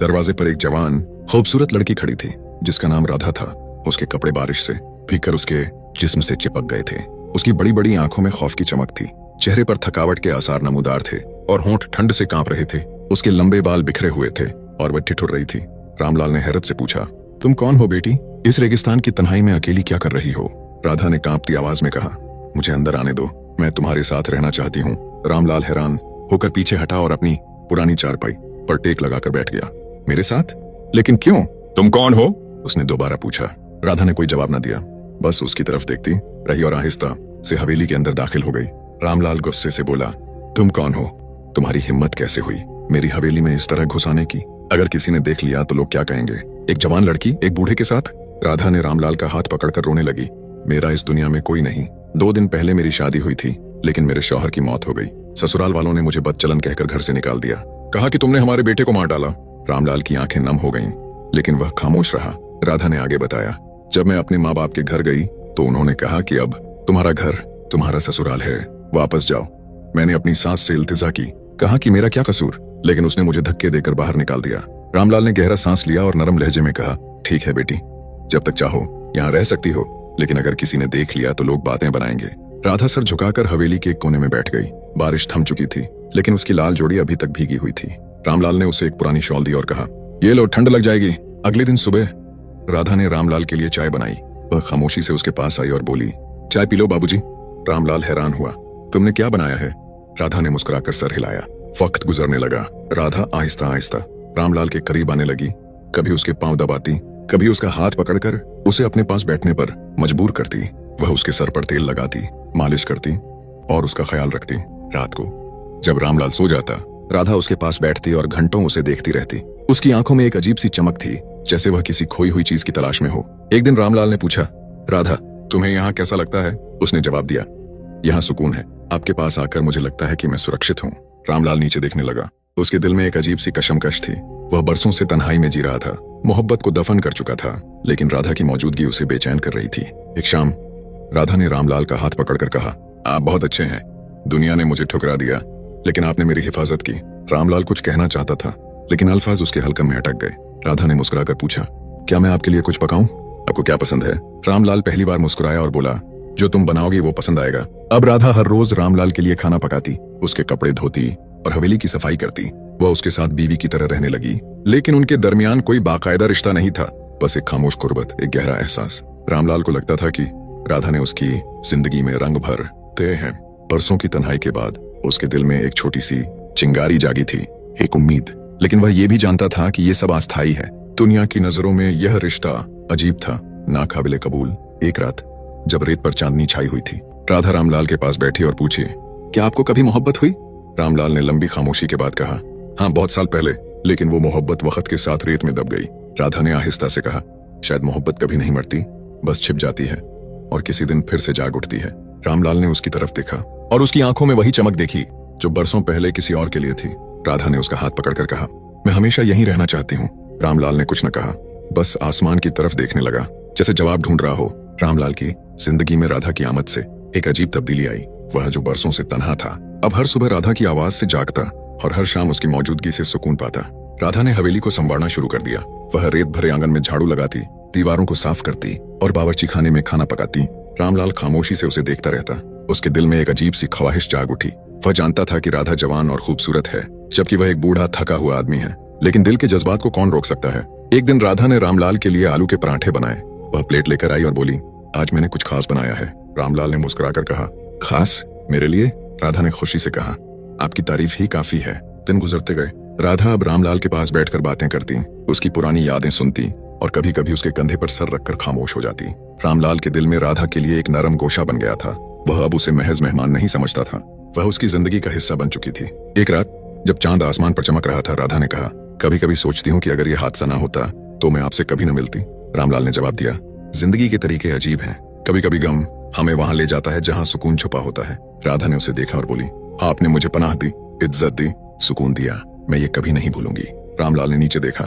दरवाजे पर एक जवान खूबसूरत लड़की खड़ी थी जिसका नाम राधा था। उसके कपड़े बारिश से भीगकर उसके जिस्म से चिपक गए थे। उसकी बड़ी बड़ी आंखों में खौफ की चमक थी, चेहरे पर थकावट के आसार नमूदार थे और होंठ ठंड से कांप रहे थे। उसके लंबे बाल बिखरे हुए थे और वह ठिठुर रही थी। रामलाल ने हैरत से पूछा, तुम कौन हो बेटी? इस रेगिस्तान की तन्हाई में अकेली क्या कर रही हो? राधा ने कांपती आवाज में कहा, मुझे अंदर आने दो, मैं तुम्हारे साथ रहना चाहती हूँ। रामलाल हैरान होकर पीछे हटा और अपनी पुरानी चारपाई पर टेक लगाकर बैठ गया। मेरे साथ? लेकिन क्यों? तुम कौन हो? उसने दोबारा पूछा। राधा ने कोई जवाब न दिया, बस उसकी तरफ देखती रही और आहिस्ता से हवेली के अंदर दाखिल हो गई। रामलाल गुस्से से बोला, तुम कौन हो? तुम्हारी हिम्मत कैसे हुई मेरी हवेली में इस तरह घुस आने की? अगर किसी ने देख लिया तो लोग क्या कहेंगे? एक जवान लड़की एक बूढ़े के साथ? राधा ने रामलाल का हाथ पकड़कर रोने लगी। मेरा इस दुनिया में कोई नहीं। 2 दिन पहले मेरी शादी हुई थी, लेकिन मेरे शौहर की मौत हो गई। ससुराल वालों ने मुझे बदचलन कहकर घर से निकाल दिया। कहा कि तुमने हमारे बेटे को मार डाला। रामलाल की आंखें नम हो गईं, लेकिन वह खामोश रहा। राधा ने आगे बताया, जब मैं अपने माँ बाप के घर गई तो उन्होंने कहा कि अब तुम्हारा घर तुम्हारा ससुराल है, वापस जाओ। मैंने अपनी सास से इल्तिजा की, कहा कि मेरा क्या कसूर, लेकिन उसने मुझे धक्के देकर बाहर निकाल दिया। रामलाल ने गहरा सांस लिया और नरम लहजे में कहा, ठीक है बेटी, जब तक चाहो यहाँ रह सकती हो, लेकिन अगर किसी ने देख लिया तो लोग बातें बनाएंगे। राधा सर झुकाकर हवेली के एक कोने में बैठ गई। बारिश थम चुकी थी, लेकिन उसकी लाल जोड़ी अभी तक भीगी हुई थी। रामलाल ने उसे एक पुरानी शॉल दी और कहा, ये लो, ठंड लग जाएगी। अगले दिन सुबह राधा ने रामलाल के लिए चाय बनाई। वह खामोशी से उसके पास आई और बोली, चाय पी लो बाबूजी। रामलाल हैरान हुआ, तुमने क्या बनाया है? राधा ने मुस्कुराकर सर हिलाया। वक्त गुजरने लगा। राधा आहिस्ता आहिस्ता रामलाल के करीब आने लगी। कभी उसके पांव दबाती, कभी उसका हाथ पकड़कर उसे अपने पास बैठने पर मजबूर करती। वह उसके सर पर तेल लगाती, मालिश करती और उसका ख्याल रखती। रात को जब रामलाल सो जाता, राधा उसके पास बैठती और घंटों उसे देखती रहती। उसकी आंखों में एक अजीब सी चमक थी, जैसे वह किसी खोई हुई चीज की तलाश में हो। एक दिन रामलाल ने पूछा, राधा, तुम्हें यहाँ कैसा लगता है? उसने जवाब दिया, यहाँ सुकून है। आपके पास आकर मुझे लगता है कि मैं सुरक्षित हूँ। रामलाल नीचे देखने लगा। उसके दिल में एक अजीब सी कशमकश थी। वह बरसों से तन्हाई में जी रहा था, मोहब्बत को दफन कर चुका था, लेकिन राधा की मौजूदगी उसे बेचैन कर रही थी। एक शाम राधा ने रामलाल का हाथ पकड़कर कहा, आप बहुत अच्छे हैं। दुनिया ने मुझे ठुकरा दिया, लेकिन आपने मेरी हिफाजत की। रामलाल कुछ कहना चाहता था, लेकिन अल्फाज उसके हल्कम में अटक गए। राधा ने मुस्कुराकर पूछा, क्या मैं आपके लिए कुछ पकाऊं? आपको क्या पसंद है? रामलाल पहली बार मुस्कुराया और बोला, जो तुम बनाओगी वो पसंद आएगा। अब राधा हर रोज रामलाल के लिए खाना पकाती, उसके कपड़े धोती और हवेली की सफाई करती। वह उसके साथ बीवी की तरह रहने लगी, लेकिन उनके दरमियान कोई बाकायदा रिश्ता नहीं था, बस एक खामोश कुर्बत, एक गहरा एहसास। रामलाल को लगता था कि राधा ने उसकी जिंदगी में रंग भर दिए हैं। बरसों की तन्हाई के बाद उसके दिल में एक छोटी सी चिंगारी जागी थी, एक उम्मीद। लेकिन वह ये भी जानता था कि ये सब अस्थायी है। दुनिया की नजरों में यह रिश्ता अजीब था, नाकाबिले कबूल। एक रात जब रेत पर चांदनी छाई हुई थी, राधा रामलाल के पास बैठी और पूछी, क्या आपको कभी मोहब्बत हुई? रामलाल ने लंबी खामोशी के बाद कहा, हाँ, बहुत साल पहले, लेकिन वो मोहब्बत वक्त के साथ रेत में दब गई। राधा ने आहिस्ता से कहा, शायद मोहब्बत कभी नहीं मरती, बस छिप जाती है और किसी दिन फिर से जाग उठती है। रामलाल ने उसकी तरफ देखा और उसकी आंखों में वही चमक देखी जो बरसों पहले किसी और के लिए थी। राधा ने उसका हाथ पकड़कर कहा, मैं हमेशा यहीं रहना चाहती हूँ। रामलाल ने कुछ न कहा, बस आसमान की तरफ देखने लगा, जैसे जवाब ढूंढ रहा हो। रामलाल की जिंदगी में राधा की आमद से एक अजीब तब्दीली आई। वह जो बरसों से तन्हा था, अब हर सुबह राधा की आवाज से जागता और हर शाम उसकी मौजूदगी से सुकून पाता। राधा ने हवेली को संवारना शुरू कर दिया। वह रेत भरे आंगन में झाड़ू लगाती, दीवारों को साफ करती और बावर्ची खाने में खाना पकाती। रामलाल खामोशी से उसे देखता रहता। उसके दिल में एक अजीब सी ख्वाहिश जाग उठी। वह जानता था कि राधा जवान और खूबसूरत है, जबकि वह एक बूढ़ा थका हुआ आदमी है, लेकिन दिल के जज्बात को कौन रोक सकता है? एक दिन राधा ने रामलाल के लिए आलू के पराठे बनाए। वह प्लेट लेकर आई और बोली, आज मैंने कुछ खास बनाया है। रामलाल ने मुस्कुराकर कहा, खास? मेरे लिए? राधा ने खुशी से कहा, आपकी तारीफ ही काफी है। दिन गुजरते गए। राधा अब रामलाल के पास बैठकर बातें करती, उसकी पुरानी यादें सुनती और कभी कभी उसके कंधे पर सर रखकर खामोश हो जाती। रामलाल के दिल में राधा के लिए एक नरम गोशा बन गया था। वह अब उसे महज मेहमान नहीं समझता था, वह उसकी जिंदगी का हिस्सा बन चुकी थी। एक रात जब चांद आसमान पर चमक रहा था, राधा ने कहा, कभी कभी सोचती हूँ कि अगर ये हादसा ना होता तो मैं आपसे कभी न मिलती। रामलाल ने जवाब दिया, जिंदगी के तरीके अजीब हैं। कभी कभी गम हमें वहां ले जाता है जहां सुकून छुपा होता है। राधा ने उसे देखा और बोली, आपने मुझे पनाह दी, इज्जत दी, सुकून दिया, मैं ये कभी नहीं भूलूंगी। रामलाल ने नीचे देखा।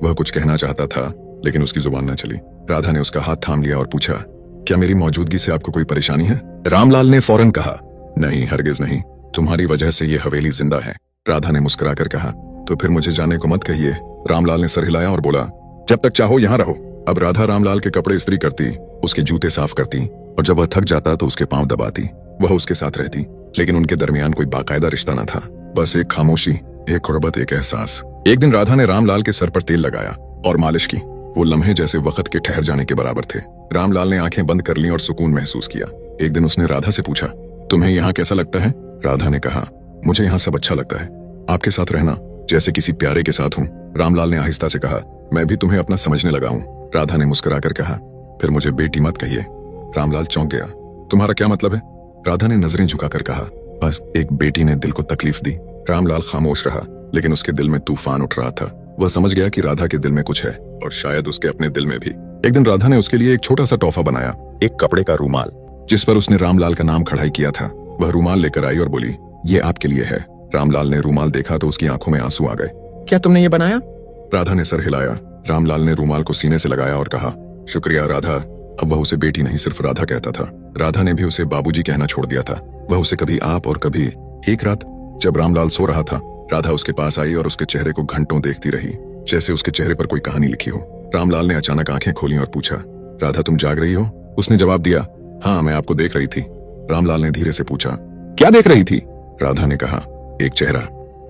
वह कुछ कहना चाहता था, लेकिन उसकी जुबान न चली। राधा ने उसका हाथ थाम लिया और पूछा, क्या मेरी मौजूदगी से आपको कोई परेशानी है? रामलाल ने फौरन कहा, नहीं, हरगिज नहीं, तुम्हारी वजह से ये हवेली जिंदा है। राधा ने मुस्कुराकर कहा, तो फिर मुझे जाने को मत कहिए, रामलाल ने सर हिलाया और बोला, जब तक चाहो यहाँ रहो। अब राधा रामलाल के कपड़े इस्त्री करती, उसके जूते साफ करती, और जब वह थक जाता तो उसके पांव दबाती। वह उसके साथ रहती, लेकिन उनके दरमियान कोई बाकायदा रिश्ता न था, बस एक खामोशी, एक कुर्बत, एक एहसास। एक दिन राधा ने रामलाल के सर पर तेल लगाया और मालिश की। वो लम्हे जैसे वक्त के ठहर जाने के बराबर थे। रामलाल ने आंखें बंद कर लीं और सुकून महसूस किया। एक दिन उसने राधा से पूछा, तुम्हें यहाँ कैसा लगता है? राधा ने कहा, मुझे यहाँ सब अच्छा लगता है, आपके साथ रहना जैसे किसी प्यारे के साथ हूँ। रामलाल ने आहिस्ता से कहा, मैं भी तुम्हें अपना समझने लगा हूँ। राधा ने मुस्कुराकर कहा, फिर मुझे बेटी मत कहिए। रामलाल चौंक गया, तुम्हारा क्या मतलब है? राधा ने नजरें झुकाकर कहा, बस एक बेटी ने दिल को तकलीफ दी। रामलाल खामोश रहा, लेकिन उसके दिल में तूफान उठ रहा था। वह समझ गया कि राधा के दिल में कुछ है, और शायद उसके अपने दिल में भी। एक दिन राधा ने उसके लिए एक छोटा सा तोहफा बनाया, एक कपड़े का रूमाल, जिस पर उसने रामलाल का नाम खड़ाई किया था। वह रूमाल लेकर आई और बोली, ये आपके लिए है। रामलाल ने रूमाल देखा तो उसकी आंखों में आंसू आ गए। क्या तुमने ये बनाया? राधा ने सर हिलाया। रामलाल ने रूमाल को सीने से लगाया और कहा, शुक्रिया राधा। अब वह उसे बेटी नहीं सिर्फ राधा कहता था। राधा ने भी उसे बाबूजी कहना छोड़ दिया था। वह उसे कभी आप और कभी। एक रात जब रामलाल सो रहा था, राधा उसके पास आई और उसके चेहरे को घंटों देखती रही, जैसे उसके चेहरे पर कोई कहानी लिखी हो। रामलाल ने अचानक आंखें खोली और पूछा, राधा तुम जाग रही हो? उसने जवाब दिया, हाँ मैं आपको देख रही थी। रामलाल ने धीरे से पूछा, क्या देख रही थी? राधा ने कहा, एक चेहरा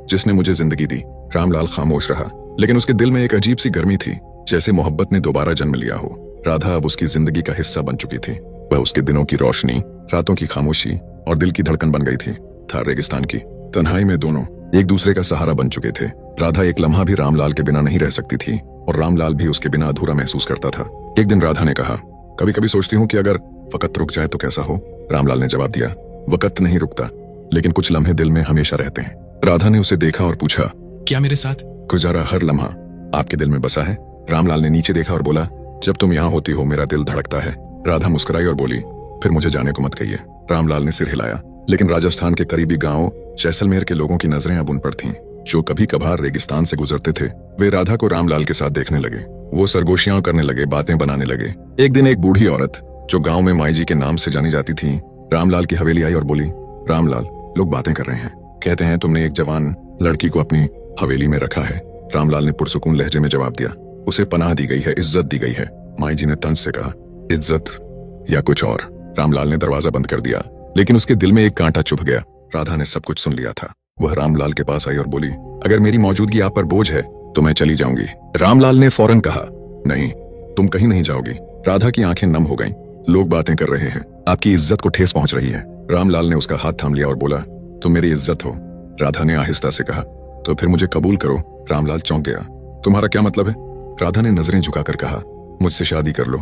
जिसने मुझे जिंदगी दी। रामलाल खामोश रहा, लेकिन उसके दिल में एक अजीब सी गर्मी थी, जैसे मोहब्बत ने दोबारा जन्म लिया हो। राधा अब उसकी जिंदगी का हिस्सा बन चुकी थी। वह उसके दिनों की रोशनी, रातों की खामोशी और दिल की धड़कन बन गई थी। था रेगिस्तान की तन्हाई में दोनों एक दूसरे का सहारा बन चुके थे। राधा एक लम्हा भी रामलाल के बिना नहीं रह सकती थी, और रामलाल भी उसके बिना अधूरा महसूस करता था। एक दिन राधा ने कहा, कभी कभी सोचती हूँ कि अगर वक्त रुक जाए तो कैसा हो? रामलाल ने जवाब दिया, वक्त नहीं रुकता, लेकिन कुछ लम्हे दिल में हमेशा रहते हैं। राधा ने उसे देखा और पूछा, क्या मेरे साथ गुजारा हर लम्हा आपके दिल में बसा है? रामलाल ने नीचे देखा और बोला, जब तुम यहाँ होती हो मेरा दिल धड़कता है। राधा मुस्कुराई और बोली, फिर मुझे जाने को मत कहिए। रामलाल ने सिर हिलाया, लेकिन राजस्थान के करीबी गांव जैसलमेर के लोगों की नजरें अब उन पर थीं, जो कभी कभार रेगिस्तान से गुजरते थे। वे राधा को रामलाल के साथ देखने लगे। वो सरगोशियां करने लगे, बातें बनाने लगे। एक दिन एक बूढ़ी औरत, जो गांव में माई जी के नाम से जानी जाती थी, रामलाल की हवेली आई और बोली, रामलाल, लोग बातें कर रहे हैं, कहते हैं तुमने एक जवान लड़की को अपनी हवेली में रखा है। रामलाल ने पुरसुकून लहजे में जवाब दिया, उसे पनाह दी गई है, इज्जत दी गई है। माई जी ने तंज से कहा, इज्जत या कुछ और? रामलाल ने दरवाजा बंद कर दिया, लेकिन उसके दिल में एक कांटा चुभ गया। राधा ने सब कुछ सुन लिया था। वह रामलाल के पास आई और बोली, अगर मेरी मौजूदगी आप पर बोझ है तो मैं चली जाऊंगी। रामलाल ने फौरन कहा, नहीं, तुम कहीं नहीं जाओगी। राधा की आंखें नम हो गईं। लोग बातें कर रहे हैं, आपकी इज्जत को ठेस पहुंच रही है। रामलाल ने उसका हाथ थाम लिया और बोला, तुम मेरी इज्जत हो। राधा ने आहिस्ता से कहा, तो फिर मुझे कबूल करो। रामलाल चौंक गया, तुम्हारा क्या मतलब है? राधा ने नजरें झुकाकर कहा, मुझसे शादी कर लो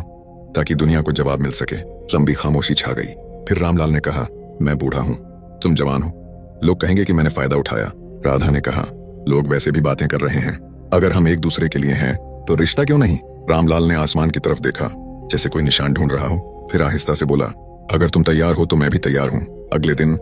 ताकि दुनिया को जवाब मिल सके। लंबी खामोशी छा गई। फिर रामलाल ने कहा, मैं बूढ़ा हूँ, तुम जवान हो, लोग कहेंगे कि मैंने फायदा उठाया। राधा ने कहा, लोग वैसे भी बातें कर रहे हैं, अगर हम एक दूसरे के लिए हैं तो रिश्ता क्यों नहीं? रामलाल ने आसमान की तरफ देखा, जैसे कोई निशान ढूंढ रहा हो, फिर आहिस्ता से बोला, अगर तुम तैयार हो तो मैं भी तैयार हूँ। अगले दिन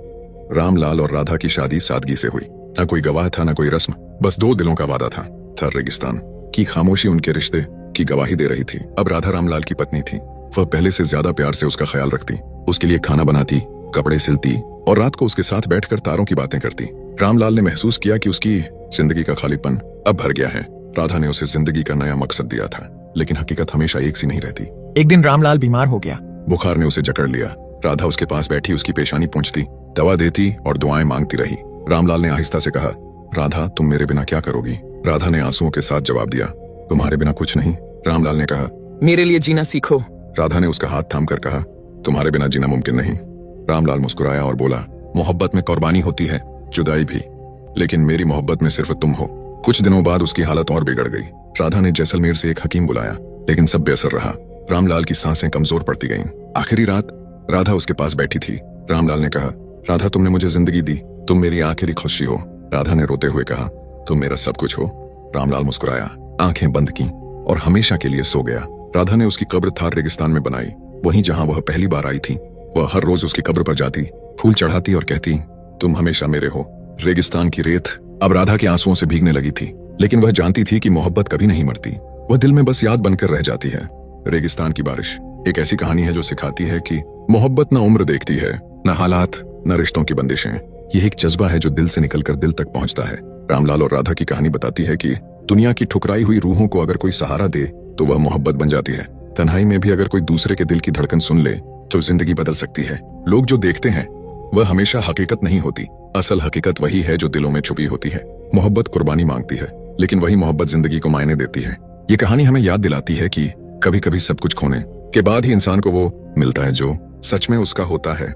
रामलाल और राधा की शादी सादगी से हुई। न कोई गवाह था, न कोई रस्म, बस दो दिलों का वादा था। रेगिस्तान की खामोशी उनके रिश्ते की गवाही दे रही थी। अब राधा रामलाल की पत्नी थी। वह पहले से ज्यादा प्यार से उसका ख्याल रखती, उसके लिए खाना बनाती, कपड़े सिलती और रात को उसके साथ बैठकर तारों की बातें करती। रामलाल ने महसूस किया कि उसकी जिंदगी का खालीपन अब भर गया है। राधा ने उसे जिंदगी का नया मकसद दिया था, लेकिन हकीकत हमेशा एक सी नहीं रहती। एक दिन रामलाल बीमार हो गया। बुखार ने उसे जकड़ लिया। राधा उसके पास बैठी उसकी पेशानी पोंछती, दवा देती और दुआएं मांगती रही। रामलाल ने आहिस्ता से कहा, राधा तुम मेरे बिना क्या करोगी? राधा ने आंसुओं के साथ जवाब दिया, तुम्हारे बिना कुछ नहीं। रामलाल ने कहा, मेरे लिए जीना सीखो। राधा ने उसका हाथ थाम कर कहा, तुम्हारे बिना जीना मुमकिन नहीं। रामलाल मुस्कुराया और बोला, मोहब्बत में कुर्बानी होती है, जुदाई भी, लेकिन मेरी मोहब्बत में सिर्फ तुम हो। कुछ दिनों बाद उसकी हालत और बिगड़ गई। राधा ने जैसलमेर से एक हकीम बुलाया, लेकिन सब बेअसर रहा। रामलाल की सांसें कमजोर पड़ती गईं। आखिरी रात राधा उसके पास बैठी थी। रामलाल ने कहा, राधा तुमने मुझे जिंदगी दी, तुम मेरी आखिरी खुशी हो। राधा ने रोते हुए कहा, तुम मेरा सब कुछ हो। रामलाल मुस्कुराया, आंखें बंद की और हमेशा के लिए सो गया। राधा ने उसकी कब्र थार रेगिस्तान में बनाई, वहीं जहां वह पहली बार आई थी। वह हर रोज उसकी कब्र पर जाती, फूल चढ़ाती और कहती, तुम हमेशा मेरे हो। रेगिस्तान की रेत अब राधा के आंसुओं से भीगने लगी थी, लेकिन वह जानती थी कि मोहब्बत कभी नहीं मरती, वह दिल में बस याद बनकर रह जाती है। रेगिस्तान की बारिश एक ऐसी कहानी है जो सिखाती है कि मोहब्बत न उम्र देखती है, न हालात, न रिश्तों की बंदिशें। यह एक जज्बा है जो दिल से निकलकर दिल तक पहुंचता है। रामलाल और राधा की कहानी बताती है कि दुनिया की ठुकराई हुई रूहों को अगर कोई सहारा दे तो वह मोहब्बत बन जाती है। तन्हाई में भी अगर कोई दूसरे के दिल की धड़कन सुन ले तो जिंदगी बदल सकती है। लोग जो देखते हैं वह हमेशा हकीकत नहीं होती, असल हकीकत वही है जो दिलों में छुपी होती है। मोहब्बत कुर्बानी मांगती है, लेकिन वही मोहब्बत जिंदगी को मायने देती है। ये कहानी हमें याद दिलाती है कि कभी कभी सब कुछ खोने के बाद ही इंसान को वो मिलता है जो सच में उसका होता है।